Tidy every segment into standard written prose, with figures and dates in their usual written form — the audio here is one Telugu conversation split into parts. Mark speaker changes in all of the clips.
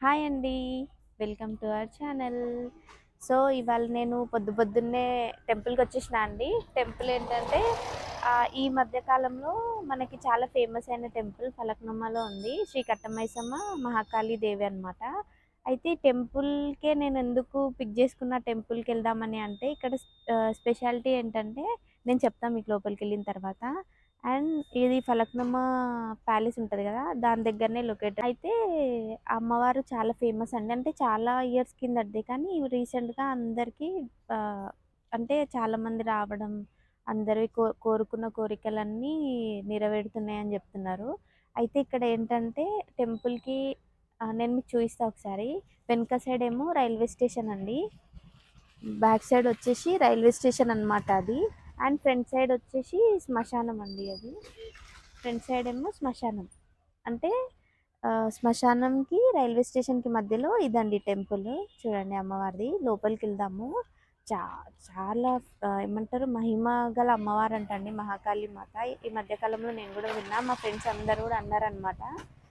Speaker 1: హాయ్ అండి. Welcome to our channel. So ఇవాళ నేను పొద్దున్నే టెంపుల్కి వచ్చేసిన అండి. టెంపుల్ ఏంటంటే ఈ మధ్య కాలంలో మనకి చాలా ఫేమస్ అయిన టెంపుల్ ఫలక్నుమాలో ఉంది. శ్రీ కట్టమైసమ్మ మహాకాళి దేవి అనమాట. అయితే ఈ టెంపుల్కే నేను ఎందుకు పిక్ చేసుకున్న టెంపుల్కి వెళ్దామని అంటే ఇక్కడ స్పెషాలిటీ ఏంటంటే నేను చెప్తాను మీకు లోపలికి వెళ్ళిన తర్వాత. అండ్ ఇది ఫలక్నుమ ప్యాలెస్ ఉంటది కదా! దాని దగ్గరనే లొకేటెడ్. అయితే ఆ అమ్మవారు చాలా ఫేమస్ అండి. అంటే చాలా ఇయర్స్ కిందటిది. కానీ రీసెంట్‌గా అందరికీ అంటే చాలామంది రావడం, అందరివి కోరుకున్న కోరికలన్నీ నెరవేరుతున్నాయని చెప్తున్నారు. అయితే ఇక్కడ ఏంటంటే టెంపుల్‌కి నేను మీకు చూయిస్తా ఒకసారి. వెనక సైడ్ ఏమో రైల్వే స్టేషన్ అండి. బ్యాక్ సైడ్ వచ్చేసి రైల్వే స్టేషన్ అనమాట అది. అండ్ ఫ్రంట్ సైడ్ వచ్చేసి శ్మశానం అండి అది. ఫ్రంట్ సైడ్ ఏమో శ్మశానం. అంటే శ్మశానంకి రైల్వే స్టేషన్కి మధ్యలో ఇదండి టెంపుల్. చూడండి అమ్మవారిది. లోపలికి వెళ్దాము. చా చాలా ఏమంటారు మహిమ గల అమ్మవారు అంటండి మహాకాళి మాత. ఈ మధ్యకాలంలో నేను కూడా విన్నా. మా ఫ్రెండ్స్ అందరూ కూడా అన్నారనమాట.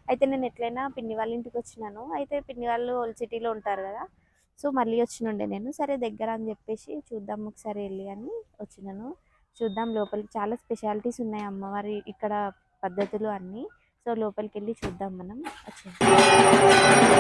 Speaker 1: అయితే నేను ఎట్లయినా పిన్ని వాళ్ళ ఇంటికి వచ్చినాను. అయితే పిన్ని వాళ్ళు ఓల్డ్ సిటీలో ఉంటారు కదా! సో మళ్ళీ వచ్చినుండే నేను. సరే దగ్గర అని చెప్పేసి చూద్దాం ఒకసారి వెళ్ళి అని వచ్చినాను. చూద్దాం లోపలికి చాలా స్పెషాలిటీస్ ఉన్నాయి అమ్మవారి ఇక్కడ పద్ధతులు అన్నీ. సో లోపలికి వెళ్ళి చూద్దాం మనం. వచ్చేయండి.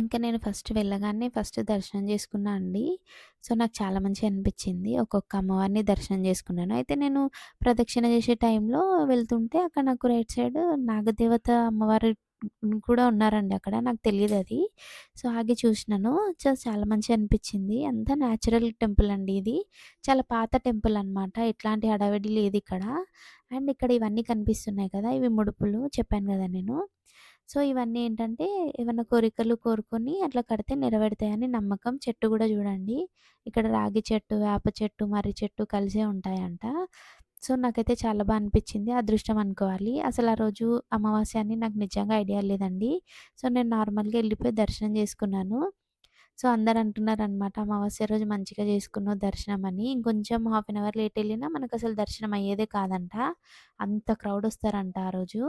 Speaker 1: ఇంకా నేను ఫస్ట్ వెళ్ళగానే ఫస్ట్ దర్శనం చేసుకున్నా అండి. సో నాకు చాలా మంచిగా అనిపించింది. ఒక్కొక్క అమ్మవారిని దర్శనం చేసుకున్నాను. అయితే నేను ప్రదక్షిణ చేసే టైంలో వెళ్తుంటే అక్కడ నాకు రైట్ సైడ్ నాగదేవత అమ్మవారు కూడా ఉన్నారండి అక్కడ. నాకు తెలీదది. సో ఆగి చూసినాను. చాలా మంచిగా అనిపించింది. అంతా న్యాచురల్ టెంపుల్ అండి ఇది. చాలా పాత టెంపుల్ అనమాట. ఎట్లాంటి హడావిడి లేదిక్కడ. అండ్ ఇక్కడ ఇవన్నీ కనిపిస్తున్నాయి కదా! ఇవి ముడుపులు చెప్పాను కదా నేను. సో ఇవన్నీ ఏంటంటే ఏవన్నా కోరికలు కోరుకొని అట్లా కడితే నెరవేరుతాయని నమ్మకం. చెట్టు గూడా చూడండి. ఇక్కడ రాగి చెట్టు, వేప చెట్టు, మర్రి చెట్టు కలిసే ఉంటాయంట. సో నాకైతే చాలా అనిపించింది. అదృష్టం అనుకోవాలి. అసలు ఆ రోజు అమావాస్య అని నాకు నిజంగా ఐడియా లేదండి. సో నేను నార్మల్‌గా ఎళ్ళిపోయి దర్శనం చేసుకున్నాను. సో అందరూ అంటున్నారనమాట అమావాస్య రోజు మంచిగా చేసుకున్నావు దర్శనం అని. ఇంకొంచెం హాఫ్ అన్ అవర్ లేట్ ఎళ్ళినా మనకసలు దర్శనం అయ్యేదే కాదంట. అంత క్రౌడ్ వస్తారంట ఆ రోజు.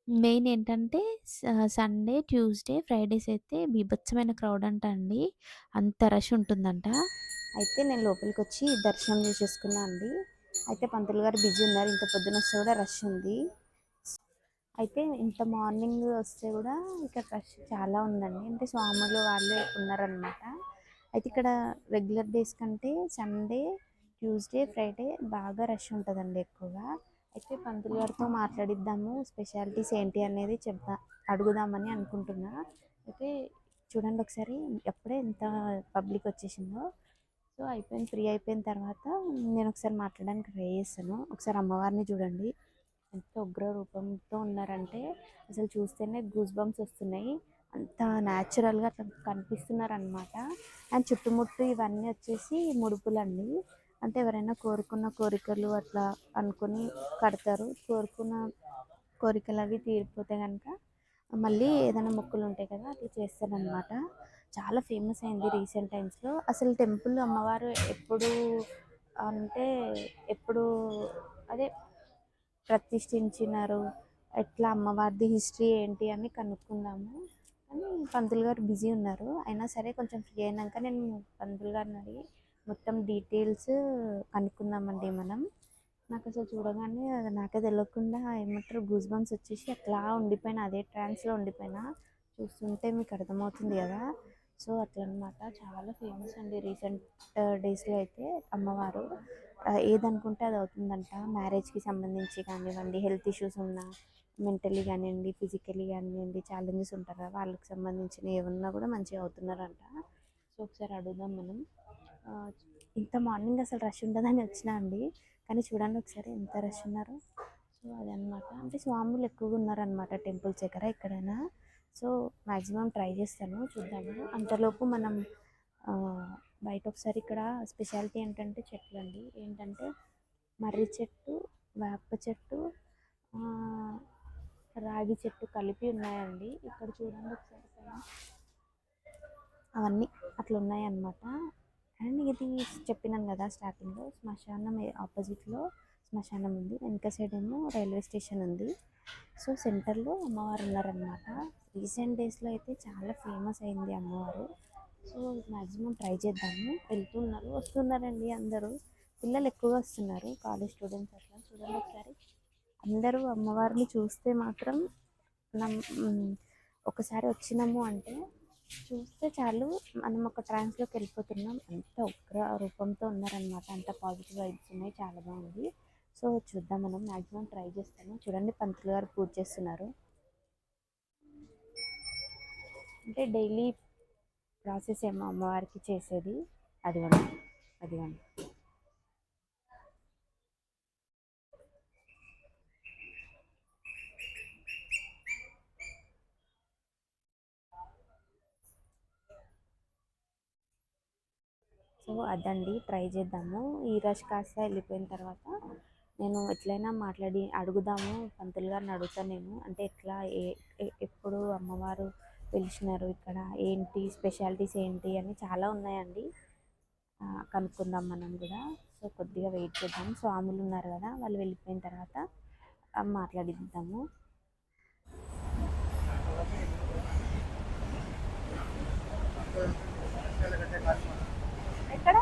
Speaker 1: మెయిన్ ఏంటంటే సండే, ట్యూస్‌డే, ఫ్రైడేస్ అయితే బీభత్సమైన క్రౌడ్ అంట అండి. అంత రష్ ఉంటుందంట. అయితే నేను లోపలికొచ్చి దర్శనం చేసేసుకున్నా అండి. అయితే పంతులు గారు బిజీ ఉన్నారు. ఇంత పొద్దునొస్తే కూడా రష్ ఉంది. అయితే ఇంత మార్నింగ్ వస్తే కూడా ఇక్కడ రష్ చాలా ఉందండి. అంటే స్వాములు వాళ్ళే ఉన్నారనమాట. అయితే ఇక్కడ రెగ్యులర్ డేస్ కంటే సండే, ట్యూస్‌డే, ఫ్రైడే బాగా రష్ ఉంటదండి ఎక్కువగా. అయితే పంతులు గారితో మాట్లాడిద్దాము. స్పెషాలిటీస్ ఏంటి అనేది అడుగుదామని అనుకుంటున్నా. అయితే చూడండి ఒకసారి అప్పుడే ఎంత పబ్లిక్ వచ్చేసిందో. సో అయిపోయింది. ఫ్రీ అయిపోయిన తర్వాత నేను ఒకసారి మాట్లాడడానికి ట్రై చేస్తాను. ఒకసారి అమ్మవారిని చూడండి. ఎంత ఉగ్ర రూపంతో ఉన్నారంటే అసలు చూస్తేనే గూస్ బంప్స్ వస్తున్నాయి. అంత న్యాచురల్గా అట్లా కనిపిస్తున్నారనమాట. అండ్ చుట్టుముట్టు ఇవన్నీ వచ్చేసి ముడుపులండి. అంటే ఎవరైనా కోరుకున్న కోరికలు అట్లా అనుకుని కడతారు. కోరుకున్న కోరికలు అవి తీరిపోతే కనుక మళ్ళీ ఏదైనా మొక్కులు ఉంటాయి కదా అట్లా చేస్తారనమాట. చాలా ఫేమస్ అయింది రీసెంట్ టైమ్స్లో. అసలు టెంపుల్ అమ్మవారు ఎప్పుడు అంటే ఎప్పుడు అదే ప్రతిష్ఠించినారు, ఎట్లా అమ్మవారిది హిస్టరీ ఏంటి అని కనుక్కుందాము. కానీ పంతులు గారు బిజీ ఉన్నారు. అయినా సరే కొంచెం ఫ్రీ అయినాక నేను పంతులు గారిని అడిగి మొత్తం డీటెయిల్స్ కనుక్కుందామండి మనం. నాకు అసలు చూడగానే అది నాకే తెలియకుండా ఏమంటారు గూస్ బంప్స్ వచ్చేసి అట్లా ఉండిపోయినా, అదే ట్రాన్స్లో ఉండిపోయినా. చూస్తుంటే మీకు అర్థమవుతుంది కదా. సో అట్లా అనమాట, చాలా ఫేమస్ అండి రీసెంట్ డేస్లో అయితే అమ్మవారు. ఏదనుకుంటే అది అవుతుందంట. మ్యారేజ్కి సంబంధించి కానివ్వండి, హెల్త్ ఇష్యూస్ ఉన్నా, మెంటలీ కానివ్వండి, ఫిజికలీ కానివ్వండి, ఛాలెంజెస్ ఉంటారు కదా, వాళ్ళకి సంబంధించిన ఏమన్నా కూడా మంచిగా అవుతున్నారంట. సో ఒకసారి అడుగుదాం మనం. ఆ, ఇంత మార్నింగ్ అసలు రష్ ఉండదని వచ్చినా అండి, కానీ చూడండి ఒకసారి ఎంత రష్ ఉన్నారు. సో అదనమాట, అంటే స్వాములు ఎక్కువగా ఉన్నారనమాట టెంపుల్స్ దగ్గర ఎక్కడైనా. సో మ్యాక్సిమం ట్రై చేస్తాను, చూద్దాము. అంతలోపు మనం ఆ, బయట ఒకసారి ఇక్కడ స్పెషాలిటీ ఏంటంటే చెట్లు అండి. ఏంటంటే మర్రి చెట్టు, వేప చెట్టు, ఆ, రాగి చెట్టు కలిపి ఉన్నాయండి ఇక్కడ. చూడండి ఒకసారి పైన అవన్నీ అట్లా ఉన్నాయన్నమాట. అండ్ ఇది చెప్పినాను కదా స్టార్టింగ్లో, శ్మశానం ఆపోజిట్లో శ్మశానం ఉంది, వెనక సైడ్ ఏమో రైల్వే స్టేషన్ ఉంది. సో సెంటర్లో అమ్మవారు ఉన్నారనమాట. రీసెంట్ డేస్లో అయితే చాలా ఫేమస్ అయింది అమ్మవారు. సో మ్యాక్సిమం ట్రై చేద్దాము. వెళ్తున్నారు, వస్తున్నారండి అందరూ. పిల్లలు ఎక్కువగా వస్తున్నారు, కాలేజ్ స్టూడెంట్స్ అట్లా. చూడండి ఒకసారి అందరూ అమ్మవారిని చూస్తే మాత్రం నమ్ ఒకసారి వచ్చినాము అంటే చూస్తే చాలు, మనం ఒక ట్రాన్స్లోకి వెళ్ళిపోతున్నాం. అంత ఉగ్ర రూపంతో ఉన్నారనమాట, అంత పాజిటివ్ వైబ్స్ ఉన్నాయి, చాలా బాగుంది. సో చూద్దాం, మనం మ్యాక్సిమం ట్రై చేస్తాను. చూడండి పంతులు గారు పూజ చేస్తున్నారు. అంటే డైలీ ప్రాసెస్ ఏమో అమ్మవారికి చేసేది. అదిగోండి, అదిగోండి. సో అదండి, ట్రై చేద్దాము. ఈ రష్ కాస్త వెళ్ళిపోయిన తర్వాత నేను ఎట్లయినా మాట్లాడి అడుగుదాము, పంతులు గారిని అడుగుతాను నేను. అంటే ఎట్లా ఎప్పుడు అమ్మవారు పిలిచినారు ఇక్కడ, ఏంటి స్పెషాలిటీస్ ఏంటి అని చాలా ఉన్నాయండి. కనుక్కుందాం మనం కూడా. సో కొద్దిగా వెయిట్ చేద్దాం, స్వాములు ఉన్నారు కదా, వాళ్ళు వెళ్ళిపోయిన తర్వాత మాట్లాడిద్దాము. ఎక్కడ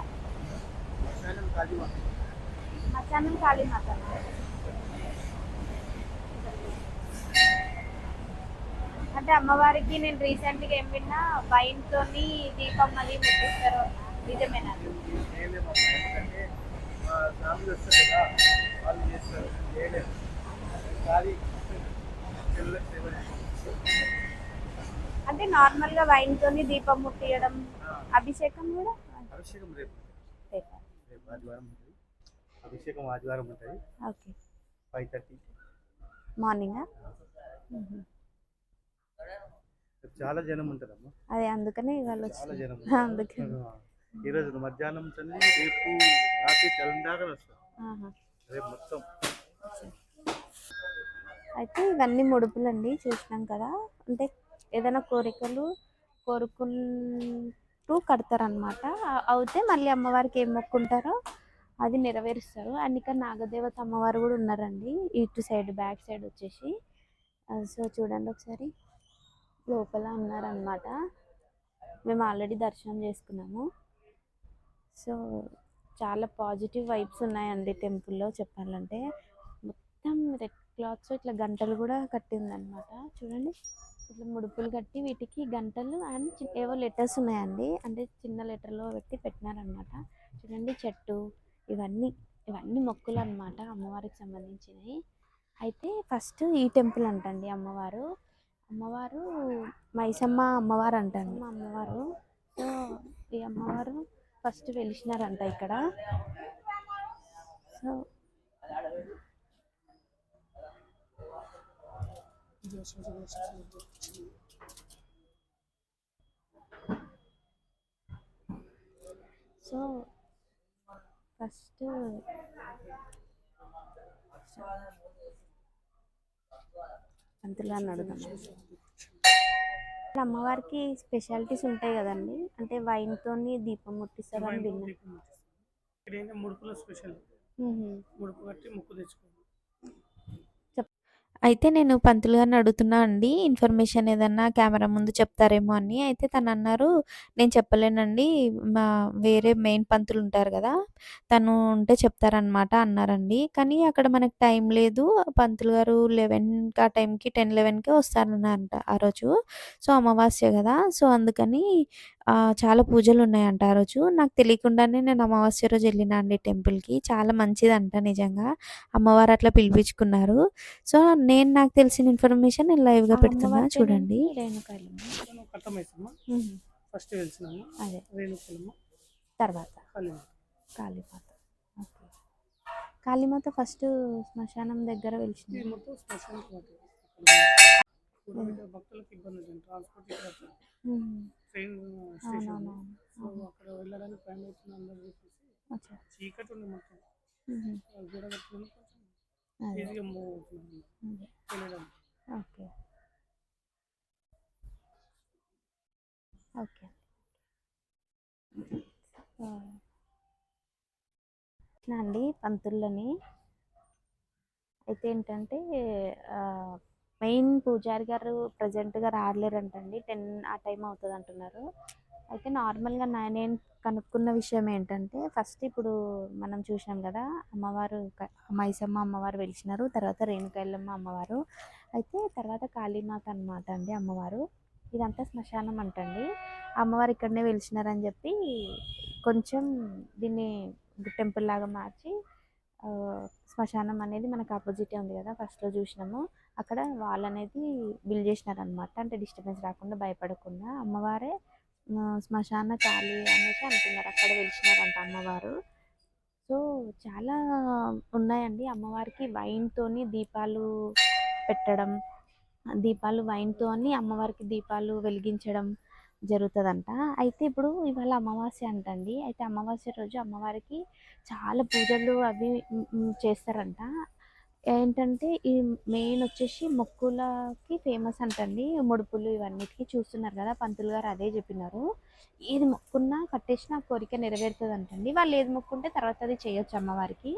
Speaker 1: మధ్యాహ్నం కాళీమాత అంటే అమ్మవారికి నేను రీసెంట్గా ఏం విన్నా, వైన్తో దీపం అది ముట్టిస్తారు, నిజమేనా? అంటే నార్మల్గా వైన్తో దీపం ముట్టియడం, అభిషేకం కూడా.
Speaker 2: అభిషేకం రేపు రేపు ఆదివారం ఉంటుంది. అభిషేకం ఆదివారం ఉంటుంది.
Speaker 1: ఓకే,
Speaker 2: 5:30
Speaker 1: మార్నింగా.
Speaker 2: చాలా జనం ఉంటారమ్మా.
Speaker 1: అదే అందుకనే ఇవాళ
Speaker 2: చాలా
Speaker 1: వచ్చింది.
Speaker 2: జనం
Speaker 1: అందుకే
Speaker 2: ఈరోజు మధ్యాహ్నం చల్లి రేపు రాత్రి తెల్లందాకా వస్తారు. రేపు మొత్తం.
Speaker 1: అయితే ఇవన్నీ ముడుపులండి, చూసినాం కదా. అంటే ఏదైనా కోరికలు కోరుకుంటూ కడతారనమాట. అయితే మళ్ళీ అమ్మవారికి ఏం మొక్కుంటారో అది నెరవేరుస్తారు. అండ్ ఇక్కడ నాగదేవత అమ్మవారు కూడా ఉన్నారండి, ఇటు సైడ్ బ్యాక్ సైడ్ వచ్చేసి. సో చూడండి ఒకసారి, లోపల ఉన్నారనమాట. మేము ఆల్రెడీ దర్శనం చేసుకున్నాము. సో చాలా పాజిటివ్ వైబ్స్ ఉన్నాయండి టెంపుల్లో చెప్పాలంటే. మొత్తం రెడ్ క్లాత్స్, ఇట్లా గంటలు కూడా కట్టిందనమాట. చూడండి ఇట్లా ముడుపులు కట్టి వీటికి గంటలు అండ్ ఏవో లెటర్స్ ఉన్నాయండి, అంటే చిన్న లెటర్లో పెట్టి పెట్టినారనమాట. చూడండి చెట్టు, ఇవన్నీ ఇవన్నీ మొక్కులు అనమాట అమ్మవారికి సంబంధించినవి. అయితే ఫస్ట్ ఈ టెంపుల్ అంటండి అమ్మవారు. అమ్మవారు మైసమ్మ అమ్మవారు అంటండి, అమ్మవారు. సో ఈ అమ్మవారు ఫస్ట్ వెలిసినారంట ఇక్కడ. సో సో ఫస్ట్ పంతులు అని అడుగుదాం. అమ్మవారికి స్పెషాలిటీస్ ఉంటాయి కదండి, అంటే వైన్తో దీపం ముట్టిస్తారు అని విన్నా.
Speaker 3: ముడుపులో స్పెషల్ ముడుపు కట్టి ముక్కు తెచ్చుకోవాలి.
Speaker 1: అయితే నేను పంతులు గారిని అడుగుతున్నా అండి. ఇన్ఫర్మేషన్ ఏదన్నా కెమెరా ముందు చెప్తారేమో అని. అయితే తనన్నారు, "నేను చెప్పలేనండి. మా వేరే మెయిన్ పంతులుంటారు గదా! తను ఉంటే చెప్తారనమాట" అన్నారండి. కానీ అక్కడ మనకు టైం లేదు. పంతులు గారు 11కి ఆ టైంకి 10, 11కే వస్తారన్నారంట ఆ రోజు. సో, అమావాస్య గదా! సో, అందుకని చాలా పూజలున్నాయంట ఆ రోజు. నాకు తెలియకుండానే నేను అమావాస్య రోజు ఎళ్ళినా అండి టెంపుల్‌కి. చాలా మంచిదంట నిజంగా. అమ్మవారు అట్లా పిలిపించుకున్నారు. సో, నాకు తెలిసిన ఇన్ఫర్మేషన్ నేను లైవ్‌గా పెడుతున్నా
Speaker 2: అమ్మవారి
Speaker 1: చూడండి.
Speaker 2: రేణుకా ఎల్లమ్మ. నేను కట్టమైసమ్మ. ఫస్ట్ వెలిసినాము.
Speaker 1: అదే.
Speaker 2: రేణుకెల్లమ్మ.
Speaker 1: తర్వాత
Speaker 2: కాళీమాత.
Speaker 1: కాళీమాత. ఓకే. కాళీమాత ఫస్టు శ్మశానం దగ్గర
Speaker 2: ఇది
Speaker 1: వెలిసిందా?
Speaker 2: మొత్తం శ్మశానానికి వాటి. ఇక్కడ భక్తులకు ఇబ్బంది అవుతుంది. ట్రాన్స్‌పోర్ట్ ఇక్కడ
Speaker 1: హ్మ్.
Speaker 2: ట్రైన్ స్టేషన్ ఉంది.
Speaker 1: అవునవునవును.
Speaker 2: సో, అక్కడ వెళ్ళడానికి టైం అవుతుంది అందరూ చెప్పేసి
Speaker 1: అచ్చా!
Speaker 2: చీకటి ఉంది మొత్తం.
Speaker 1: హుహు.
Speaker 2: గోడ కట్టుకొని కొంచెం
Speaker 1: అదే.
Speaker 2: ఈజీగా మూవ్ అవుతున్నాం
Speaker 1: అదే.
Speaker 2: వెళ్ళడానికి.
Speaker 1: ఓకే. ఓకే. ఆ! అండి పంతుల్లని. అయితే ఏంటంటే మెయిన్ పూజారి గారు ప్రెజెంట్‌గా రాలేరంటండి. 10 ఆ టైం అవుతదంటున్నారు. అయితే నార్మల్‌గా నేను కనుక్కున్న విషయం ఏంటంటే, ఫస్ట్ ఇప్పుడు మనం చూసినాం గదా! అమ్మవారు మైసమ్మ అమ్మవారు వెలిసినారు. తర్వాత రేణుకా ఎల్లమ్మ అమ్మవారు. అయితే తర్వాత కాళీమాత అనమాట అండి అమ్మవారు. ఇదంతా శ్మశానం అంటండి. అమ్మవారు ఇక్కడనే వెలిసినారని జెప్పి కొంచెం దీన్ని టెంపుల్ లాగా మార్చి శ్మశానం అనేది మనకు అపోజిటే ఉంది కదా, ఫస్ట్లో చూసినాము. అక్కడ వాల్ అనేది బిల్డ్ చేసినారనమాట. అంటే డిస్టర్బెన్స్ రాకుండా భయపడకుండా అమ్మవారే శ్మశాన కాళీ అనేసి అంటున్నారు. అక్కడ వెలిసినారంట అమ్మవారు. సో చాలా ఉన్నాయండి. అమ్మవారికి వైన్‌తోని దీపాలు పెట్టడం, దీపాలు వైన్‌తోని అమ్మవారికి దీపాలు వెలిగించడం జరుగుతదంట. అయితే ఇప్పుడు ఇవాళ అమావాస్య అంటండి. అయితే అమావాస్య రోజు అమ్మవారికి చాలా పూజలు అవి చేస్తారంట. ఏంటంటే ఈ మెయిన్ వచ్చేసి మొక్కులకి ఫేమస్ అంటండి. ముడుపులు ఇవన్నిటికి చూస్తున్నారు కదా! పంతులు గారు అదే చెప్పినారు. ఏది మొక్కున్నా కట్టేసినా ఆ కోరిక నెరవేరుతదంటండి. వాళ్ళు ఏది మొక్కుంటే తర్వాత అది చేయొచ్చు అమ్మవారికి.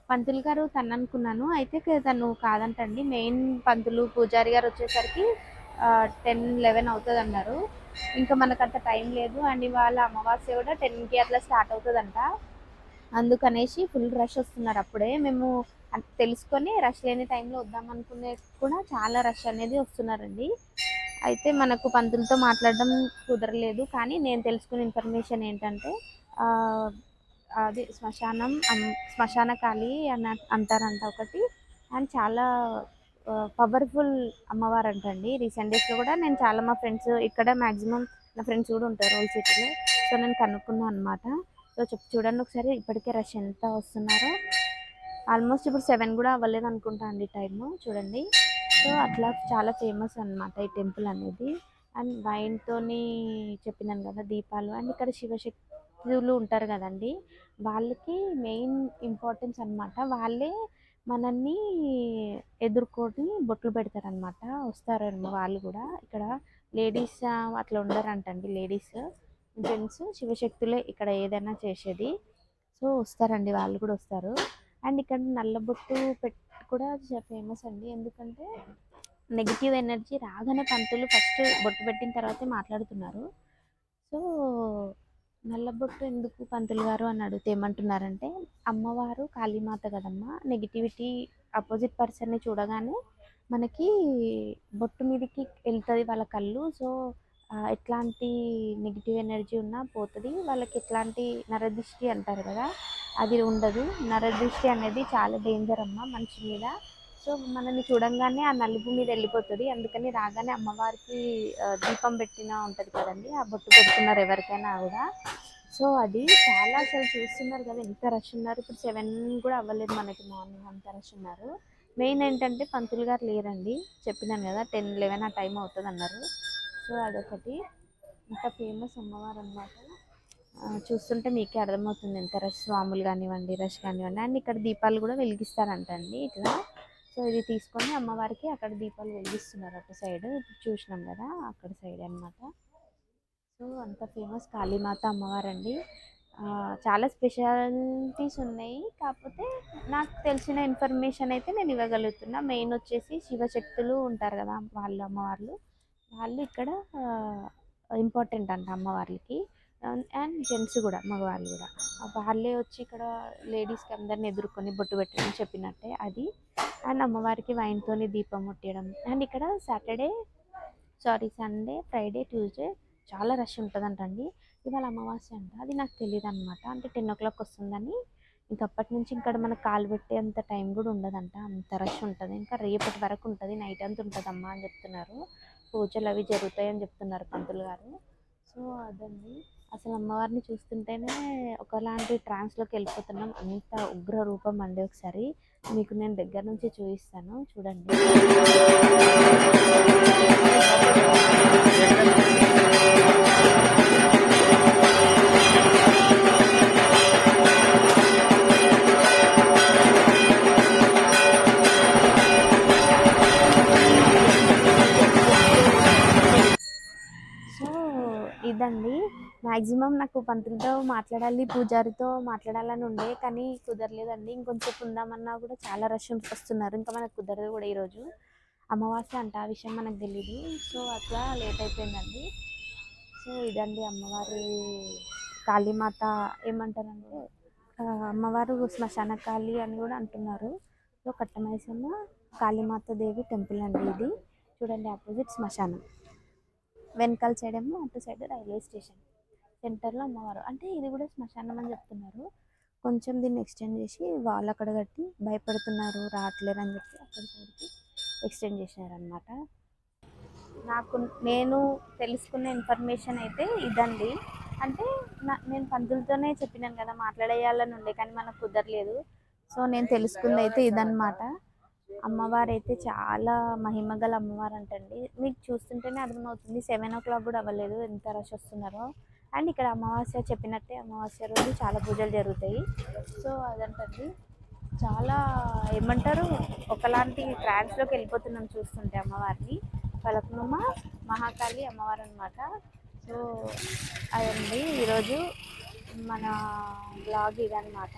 Speaker 1: పంతులు గారు తననుకున్నాను. అయితే తను కాదంటండి. మెయిన్ పంతులు, పూజారి గారు వచ్చేసరికి 10, 11 అవుతదన్నారు. ఇంకా మనకంత టైం లేదు. అండ్ ఇవాళ అమావాస్య కూడా 10కి అట్లా స్టార్ట్ అవుతదంట. అందుకనేసి ఫుల్ రష్ వస్తున్నారు అప్పుడే. మేము తెలుసుకొని రష్ లేని టైంలో వద్దామనుకునే కూడా చాలా రష్ అనేది వస్తున్నారండి. అయితే మనకు పంతులతో మాట్లాడడం కుదరలేదు. కానీ నేను తెలుసుకున్న ఇన్ఫర్మేషన్ ఏంటంటే ఆహ్, అది శ్మశాన కాళీ అంటారంట ఒకటి. అండ్ చాలా పవర్ఫుల్ అమ్మవారంటండి. రీసెంట్ డేస్‌లో కూడా నేను చాలా మా ఫ్రెండ్స్ ఇక్కడ మాక్సిమం నా ఫ్రెండ్స్ కూడా ఉంటారు ఓల్డ్ సిటీలో. సో, నేను కనుక్కున్నా అనమాట. సో, చూడండి ఒకసారి ఇప్పటికే రష్ ఎంత వస్తున్నారో. ఆల్మోస్ట్ ఇప్పుడు 7 కూడా అవ్వలేదు అనుకుంటా అండి టైము చూడండి. సో, అట్లా చాలా ఫేమస్ అనమాట ఈ టెంపుల్ అనేది. అండ్ వైన్‌తోని చెప్పినాను కదా! దీపాలు అండ్ ఇక్కడ శివశక్తులు ఉంటారు కదండీ! వాళ్ళకి మెయిన్ ఇంపార్టెన్స్ అనమాట. వాళ్ళే మనల్ని ఎదుర్కొని బొట్లు పెడతారనమాట. వస్తారేమో వాళ్ళు కూడా. ఇక్కడ లేడీస్ అట్లా ఉండరంటండి లేడీస్. జెంట్స్ శివశక్తులే ఇక్కడ ఏదైనా చేసేది. సో, వస్తారండి వాళ్ళు కూడా వస్తారు. అండ్ ఇక్కడ నల్లబొట్టు కూడా ఫేమస్ అండి. ఎందుకంటే నెగెటివ్ ఎనర్జీ రాగానే పంతులు ఫస్ట్ బొట్టు పెట్టిన తర్వాతే మాట్లాడుతున్నారు. సో, నల్లబొట్టు ఎందుకు పంతులు గారు అని అడిగితే ఏమంటున్నారంటే, అమ్మవారు కాళీమాత కదమ్మా! నెగటివిటీ అపోజిట్ పర్సన్‌ని చూడగానే మనకి బొట్టు మీదకి ఎళ్తది వాళ్ళ కళ్ళు. సో, ఎట్లాంటి నెగెటివ్ ఎనర్జీ ఉన్నా పోతది. వాళ్ళకి ఎట్లాంటి నరదిష్టి అంటారు కదా! అది ఉండదు. నరదిష్టి అనేది చాలా డేంజర్ అమ్మ మనిషి మీద. సో, మనల్ని చూడంగానే ఆ నలుపు మీద వెళ్ళిపోతది. అందుకని రాగానే అమ్మవారికి దీపం పెట్టిన ఉంటది కదండీ! ఆ బొట్టు పెడుతున్నారు ఎవరికైనా కూడా. సో, అది చాలా అసలు చూస్తున్నారు కదా! ఎంత రష్ ఉన్నారు. ఇప్పుడు 7 కూడా అవ్వలేదు మనకి మార్నింగ్ అంత రష్ ఉన్నారు. మెయిన్ ఏంటంటే పంతులు గారు లేరండి. చెప్పినాను కదా! 10, 11 ఆ టైం అవుతదన్నారు. సో, అదొకటి. ఇంత ఫేమస్ అమ్మవారనమాట. చూస్తుంటే మీకే అర్థమవుతుంది ఎంత రష్, స్వాములు కానివ్వండి, రష్ కానివ్వండి. అండ్ ఇక్కడ దీపాలు కూడా వెలిగిస్తారంటండి ఇట్లా. సో, ఇది తీసుకొని అమ్మవారికి అక్కడ దీపాలు వెలిగిస్తున్నారు అటు సైడ్. చూసినాం కదా! అక్కడ సైడ్ అనమాట. సో, అంత ఫేమస్ కాళీమాత అమ్మవారండి. చాలా స్పెషాలిటీస్ ఉన్నాయి. కాకపోతే నాకు తెలిసిన ఇన్ఫర్మేషన్ అయితే నేను ఇవ్వగలుగుతున్నా. మెయిన్ వచ్చేసి శివశక్తులు ఉంటారు కదా! వాళ్ళు అమ్మవార్లు. వాళ్ళు ఇక్కడ ఇంపార్టెంట్ అంట అమ్మవార్లకి. అండ్ జెంట్స్ గూడా మగవాళ్ళు గూడా. వాళ్ళే వచ్చి ఇక్కడ లేడీస్‌కి అందరిని ఎదుర్కొని బొట్టు పెట్టడం చెప్పినట్టే అది. అండ్ అమ్మవారికి వైన్‌తోని దీపం ముట్టియడం. అండ్ ఇక్కడ సండే, ఫ్రైడే, ట్యూస్‌డే చాలా రష్ ఉంటదంటండి. ఇవాళ అమావాస్య అంట. అది నాకు తెలీదనమాట. అంటే 10:00 వస్తుందని. ఇంక అప్పటినుంచి ఇక్కడ మనకు కాలు పెట్టేంత టైం గూడా ఉండదంట. అంత రష్ ఉంటది. ఇంకా రేపటి వరకు ఉంటది. నైట్ అంతా ఉంటదమ్మా అని చెప్తున్నారు. పూజలవి జరుగుతాయని చెప్తున్నారు పంతులు గారు. సో, అదండి. అసలు అమ్మవారిని చూస్తుంటేనే ఒకలాంటి ట్రాన్స్‌లోకెళ్ళిపోతున్నాం. అంత ఉగ్ర రూపం అండి ఒకసారి. మీకు నేను దగ్గర నుంచి చూయిస్తాను చూడండి. సో, ఇదండి. మాక్సిమం నాకు పంతులతో మాట్లాడాలి, పూజారితో మాట్లాడాలని ఉండే. కానీ కుదరలేదండి. ఇంకొంసేపు ఉందామన్నా కూడా చాలా రష్ వస్తున్నారు. ఇంకా మనకు కుదరదు కూడా ఈరోజు. అమావాస్య అంట. ఆ విషయం మనకు తెలీదు. సో, అట్లా లేట్ అయిపోయిందండి. సో, ఇదండి అమ్మవారి కాళీమాత ఏమంటారంటే అమ్మవారు శ్మశాన కాళి అని కూడా అంటున్నారు. సో, కట్టమైసమ్మ కాళీమాత దేవి టెంపుల్ అండి ఇది. చూడండి ఆపోజిట్ శ్మశానం. వెనకాల సైడ్ ఏమో అటు సైడ్ రైల్వే స్టేషన్. సెంటర్‌లో అమ్మవారు. అంటే ఇది కూడా శ్మశానం అని చెప్తున్నారు. కొంచెం దీన్ని ఎక్స్టెండ్ చేసి వాల్ అక్కడ కట్టి భయపడుతున్నారు రావట్లేరని చెప్పి అక్కడ సైడ్‌కి ఎక్స్టెండ్ చేశారనమాట. నేను తెలుసుకున్న ఇన్ఫర్మేషన్ అయితే ఇదండి. అంటే నేను పంతులతోనే చెప్పినాను కదా! మాట్లాడేయాలని ఉండే కానీ మనకు కుదరలేదు. సో, నేను తెలుసుకుందయితే ఇదనమాట. అమ్మవారైతే చాలా మహిమగల అమ్మవారంటండి. మీకు చూస్తుంటేనే అర్థమవుతుంది. 7:00 కూడా అవ్వలేదు ఎంత రష్ వస్తున్నారో. అండ్ ఇక్కడ అమావాస్య చెప్పినట్టే అమావాస్య రోజు చాలా పూజలు జరుగుతాయి. సో, అదంటండి. చాలా ఏమంటారు ఒకలాంటి ట్రాన్స్‌లోకి వెళ్ళిపోతున్నాం చూస్తుంటే అమ్మవారిని. ఫలక్నుమ మహాకాళి అమ్మవారు అనమాట. సో, అదండి ఈరోజు మన బ్లాగ్ ఇదనమాట.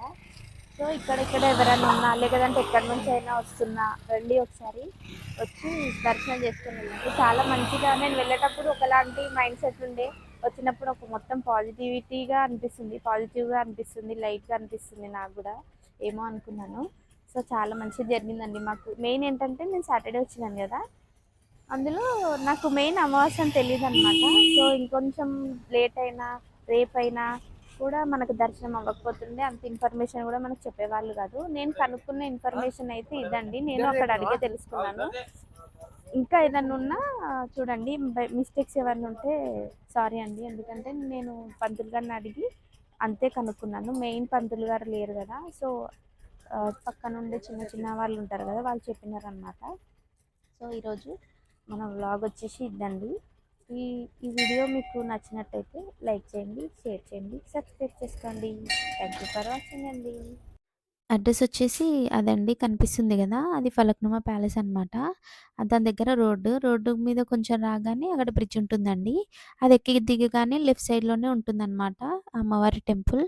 Speaker 1: సో, ఇక్కడిక్కడ ఎవరైనా ఉన్నా లేదంటే ఎక్కడి నుంచి అయినా వస్తున్నా రండి ఒకసారి వచ్చి దర్శనం చేసుకొని వెళ్ళండి. చాలా మంచిగా నేను వెళ్ళేటప్పుడు ఒకలాంటి మైండ్ సెట్ ఉండే. వచ్చినప్పుడు ఒక మొత్తం పాజిటివ్‌గా అనిపిస్తుంది, లైట్‌గా అనిపిస్తుంది నాకు గూడా. ఏమో అనుకున్నాను. సో, చాలా మంచిగా జరిగిందండి మాకు. మెయిన్ ఏంటంటే నేను సాటర్డే వచ్చినాను గదా! అందులో నాకు మెయిన్ అమావాస్య అని తెలీదనమాట. సో, ఇంకొంచెం లేట్ అయినా, రేపైనా కూడా మనకు దర్శనం అవ్వకపోతుండే. అంత ఇన్ఫర్మేషన్ కూడా మనకు చెప్పేవాళ్ళు కాదు. నేను కనుక్కున్న ఇన్ఫర్మేషన్ అయితే ఇదండి. నేను అక్కడ అడిగే తెలుసుకున్నాను. ఇంకా ఏదన్నా ఉన్నా చూడండి. మిస్టేక్స్ ఏమన్నా ఉంటే సారీ అండి. ఎందుకంటే నేను పంతులు గారిని అడిగి అంతే కనుక్కున్నాను. మెయిన్ పంతులు గారు లేరు కదా! సో, పక్కనుండే చిన్న చిన్న వాళ్ళు ఉంటారు కదా! వాళ్ళు చెప్పినారనమాట. సో, ఈరోజు మన వ్లాగ్ వచ్చేసి ఇదండి. ఈ ఈ వీడియో మీకు నచ్చినట్టయితే లైక్ చేయండి, షేర్ చేయండి, సబ్స్క్రైబ్ చేసుకోండి. థ్యాంక్ యూ ఫర్ వాచింగ్ అండి. అడ్రెస్ వచ్చేసి అదండి కనిపిస్తుంది గదా! అది ఫలక్నుమా ప్యాలెస్ అనమాట. దాని దగ్గర రోడ్డు మీద కొంచెం రాగానే అక్కడ బ్రిడ్జ్ ఉంటుందండి. అది ఎక్కి దిగగానే లెఫ్ట్ సైడ్‌లోనే ఉంటుందనమాట అమ్మవారి టెంపుల్.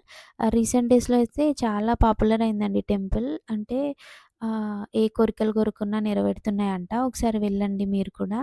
Speaker 1: రీసెంట్ డేస్‌లో అయితే చాలా పాపులర్ అయిందండి టెంపుల్. అంటే ఏ కోరికలు కోరుకున్నా నెరవేరుతున్నాయంట. ఒకసారి వెళ్ళండి మీరు కూడా.